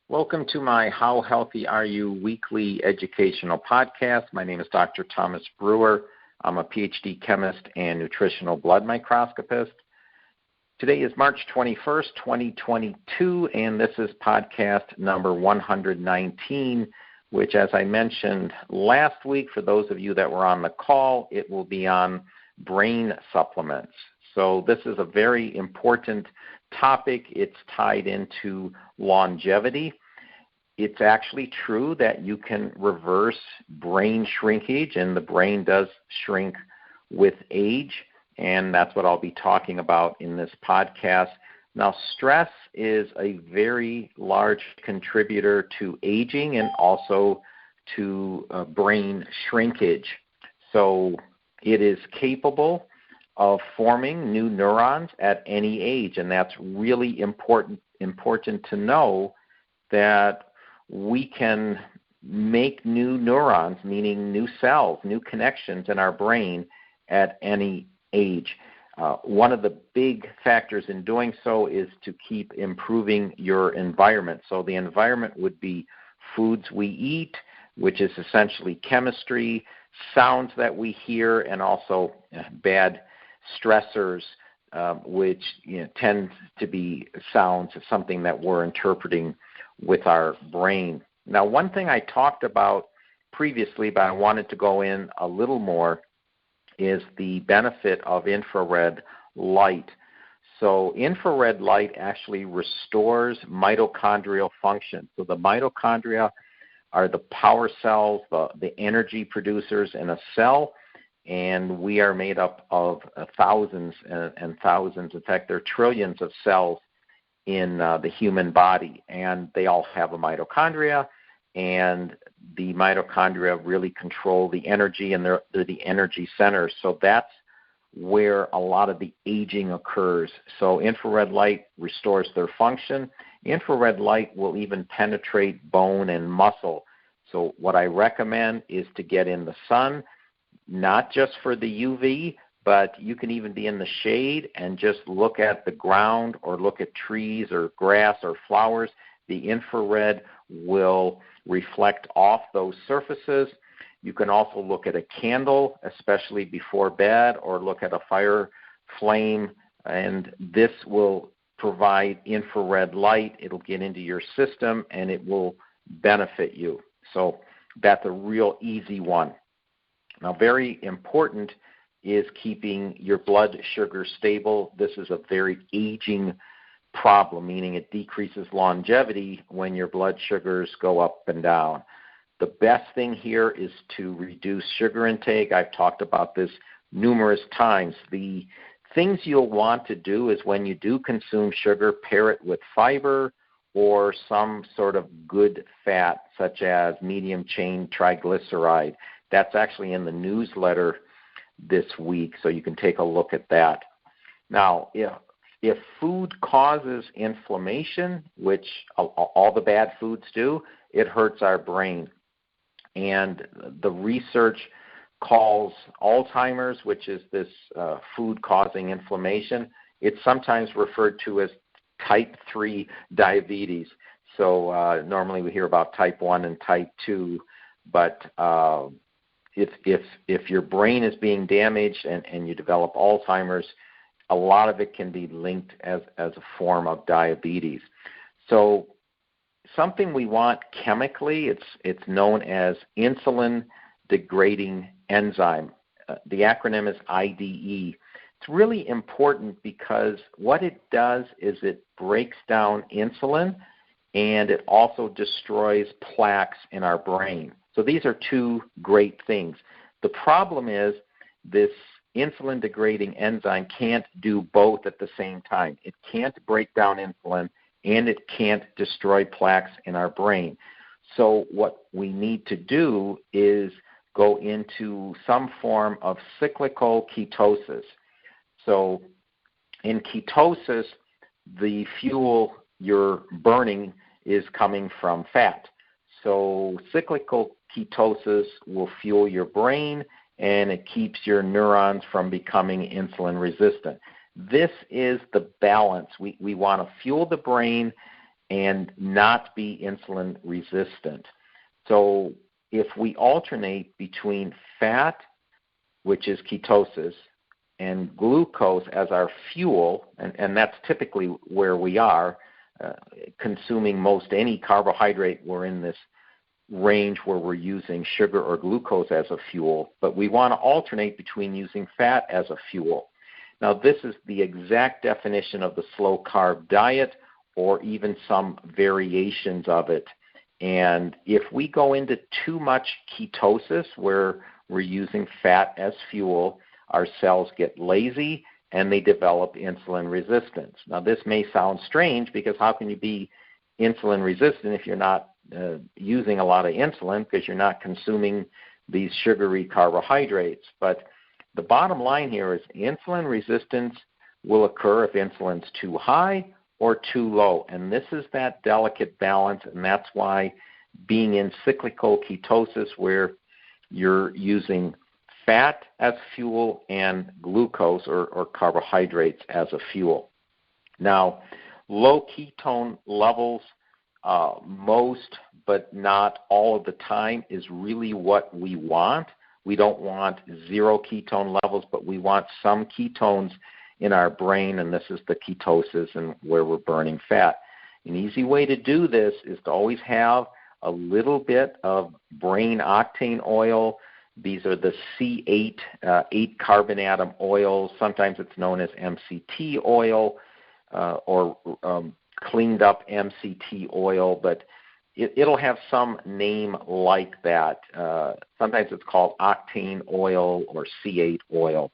Welcome to my How Healthy Are You weekly educational podcast. My name is Dr. Thomas Brewer. I'm a PhD chemist and nutritional blood microscopist. Today is March 21st, 2022, and this is podcast number 119, which, as I mentioned last week, for those of you that were on the call, it will be on brain supplements. So this is a very important topic. It's tied into longevity. It's actually true that you can reverse brain shrinkage, and the brain does shrink with age, and that's what I'll be talking about in this podcast. Now, stress is a very large contributor to aging and also to brain shrinkage. So it is capable of forming new neurons at any age, and that's really important to know that we can make new neurons, meaning new cells, new connections in our brain at any age. One of the big factors in doing so is to keep improving your environment. So the environment would be foods we eat, which is essentially chemistry, sounds that we hear, and also bad stressors, which tend to be sounds of something that we're interpreting with our brain. Now, one thing I talked about previously, but I wanted to go in a little more, is the benefit of infrared light. So infrared light actually restores mitochondrial function. So the mitochondria are the power cells, the energy producers in a cell, and we are made up of thousands and thousands, in fact, there are trillions of cells in the human body, and they all have a mitochondria, and the mitochondria really control the energy, and they're the energy centers. So that's where a lot of the aging occurs. So infrared light restores their function. Infrared light will even penetrate bone and muscle. So what I recommend is to get in the sun, not just for the UV, but you can even be in the shade and just look at the ground or look at trees or grass or flowers. The infrared will reflect off those surfaces. You can also look at a candle, especially before bed, or look at a fire flame, and this will provide infrared light. It'll get into your system, and it will benefit you. So that's a real easy one. Now, very important is keeping your blood sugar stable. This is a very aging problem, meaning it decreases longevity when your blood sugars go up and down. The best thing here is to reduce sugar intake. I've talked about this numerous times. The things you'll want to do is when you do consume sugar, pair it with fiber or some sort of good fat, such as medium-chain triglyceride. That's actually in the newsletter this week, so you can take a look at that. Now, if food causes inflammation, which all the bad foods do, it hurts our brain. And the research calls Alzheimer's, which is this food causing inflammation, it's sometimes referred to as type 3 diabetes. So normally we hear about type 1 and type 2, but if your brain is being damaged and you develop Alzheimer's, a lot of it can be linked as a form of diabetes. So something we want chemically, it's known as insulin degrading enzyme. The acronym is IDE. It's really important because what it does is it breaks down insulin, and it also destroys plaques in our brain. So these are two great things. The problem is this insulin-degrading enzyme can't do both at the same time. It can't break down insulin, and it can't destroy plaques in our brain. So what we need to do is go into some form of cyclical ketosis. So in ketosis, the fuel you're burning is coming from fat. So cyclical ketosis will fuel your brain, and it keeps your neurons from becoming insulin resistant. This is the balance. We want to fuel the brain and not be insulin resistant. So if we alternate between fat, which is ketosis, and glucose as our fuel, and that's typically where we are, consuming most any carbohydrate, we're in this range where we're using sugar or glucose as a fuel, but we want to alternate between using fat as a fuel. Now, this is the exact definition of the slow-carb diet, or even some variations of it. And if we go into too much ketosis, where we're using fat as fuel, our cells get lazy and they develop insulin resistance. Now, this may sound strange, because how can you be insulin resistant if you're not using a lot of insulin, because you're not consuming these sugary carbohydrates? But the bottom line here is insulin resistance will occur if insulin's too high or too low. And this is that delicate balance, and that's why being in cyclical ketosis, where you're using fat as fuel and glucose or carbohydrates as a fuel. Now, low ketone levels, most but not all of the time, is really what we want. We don't want zero ketone levels, but we want some ketones in our brain, and this is the ketosis and where we're burning fat. An easy way to do this is to always have a little bit of brain octane oil. These are the C8, 8 carbon atom oils. Sometimes it's known as MCT oil or cleaned up MCT oil, but it'll have some name like that. Sometimes it's called octane oil or C8 oil.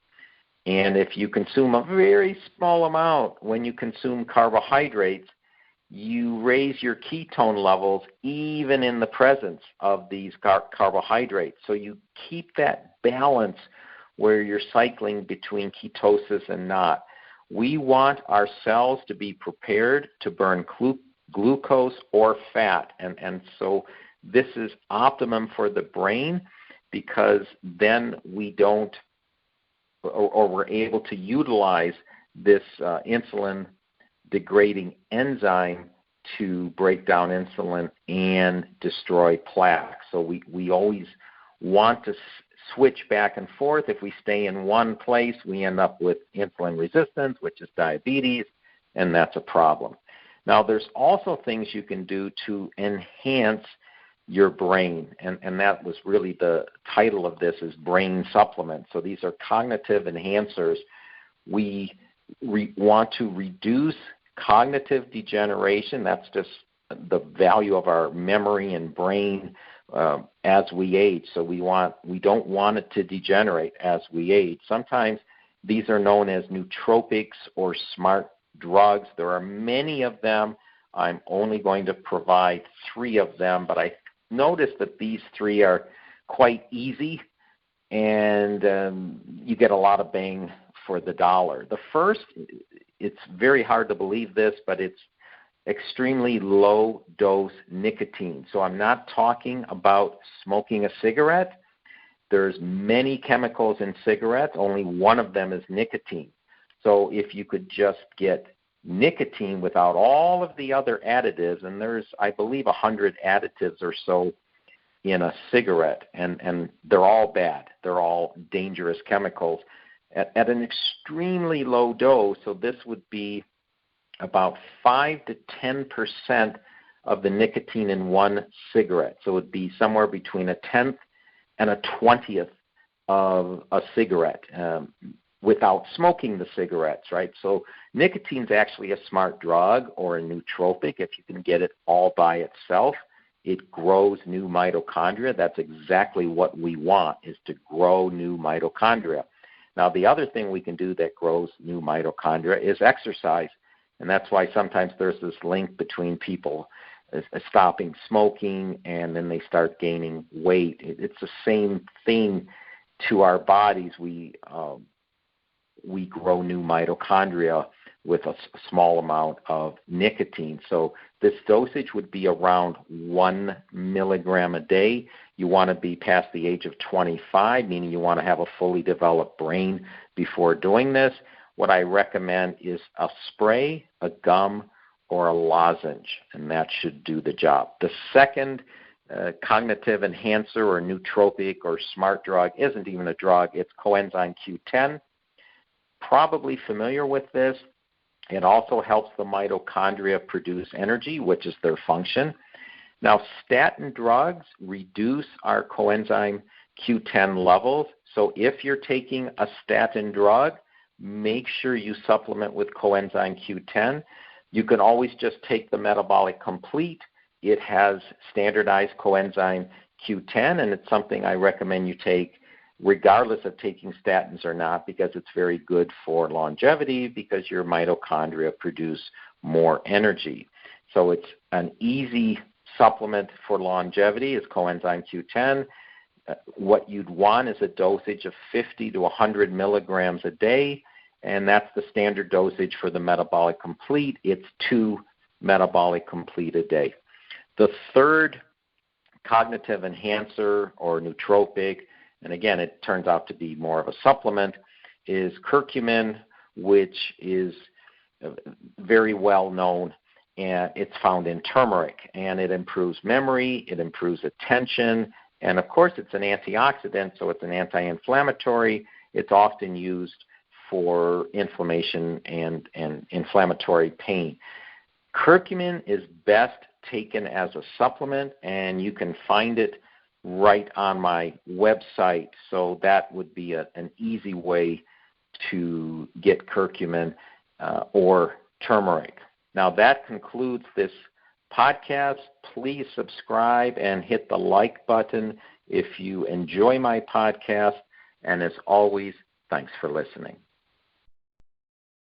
And if you consume a very small amount when you consume carbohydrates, you raise your ketone levels even in the presence of these carbohydrates. So you keep that balance where you're cycling between ketosis and not. We want our cells to be prepared to burn glucose or fat. And so this is optimum for the brain, because then we don't, or we're able to utilize this insulin degrading enzyme to break down insulin and destroy plaque. So we always want to switch back and forth. If we stay in one place, we end up with insulin resistance, which is diabetes, and that's a problem. Now, there's also things you can do to enhance your brain, and that was really the title of this, is brain supplements. So these are cognitive enhancers. We want to reduce cognitive degeneration. That's just the value of our memory and brain as we age. So we don't want it to degenerate as we age. Sometimes these are known as nootropics or smart drugs. There are many of them. I'm only going to provide 3 of them, but I noticed that these 3 are quite easy, and you get a lot of bang for the dollar. The first, it's very hard to believe this, but it's extremely low dose nicotine. So I'm not talking about smoking a cigarette. There's many chemicals in cigarettes. Only one of them is nicotine. So if you could just get nicotine without all of the other additives, and there's, I believe, 100 additives or so in a cigarette, and they're all bad. They're all dangerous chemicals at an extremely low dose. So this would be about 5 to 10% of the nicotine in one cigarette. So it would be somewhere between a 10th and a 20th of a cigarette without smoking the cigarettes, right? So nicotine's actually a smart drug or a nootropic. If you can get it all by itself, it grows new mitochondria. That's exactly what we want, is to grow new mitochondria. Now, the other thing we can do that grows new mitochondria is exercise. And that's why sometimes there's this link between people stopping smoking and then they start gaining weight. It's the same thing to our bodies. We grow new mitochondria with a small amount of nicotine. So this dosage would be around 1 milligram a day. You want to be past the age of 25, meaning you want to have a fully developed brain before doing this. What I recommend is a spray, a gum, or a lozenge, and that should do the job. The second cognitive enhancer or nootropic or smart drug isn't even a drug. It's coenzyme Q10. Probably familiar with this. It also helps the mitochondria produce energy, which is their function. Now, statin drugs reduce our coenzyme Q10 levels. So if you're taking a statin drug, make sure you supplement with coenzyme Q10. You can always just take the Metabolic Complete. It has standardized coenzyme Q10, and it's something I recommend you take regardless of taking statins or not, because it's very good for longevity because your mitochondria produce more energy. So it's an easy supplement for longevity is coenzyme Q10. What you'd want is a dosage of 50 to 100 milligrams a day, and that's the standard dosage for the Metabolic Complete. It's 2 Metabolic Complete a day. The third cognitive enhancer or nootropic, and again, it turns out to be more of a supplement, is curcumin, which is very well known, and it's found in turmeric, and it improves memory, it improves attention, and of course it's an antioxidant, so it's an anti-inflammatory. It's often used for inflammation and inflammatory pain. Curcumin is best taken as a supplement, and you can find it right on my website, so that would be an easy way to get curcumin or turmeric. Now that concludes this podcast. Please subscribe and hit the like button if you enjoy my podcast, and as always, thanks for listening.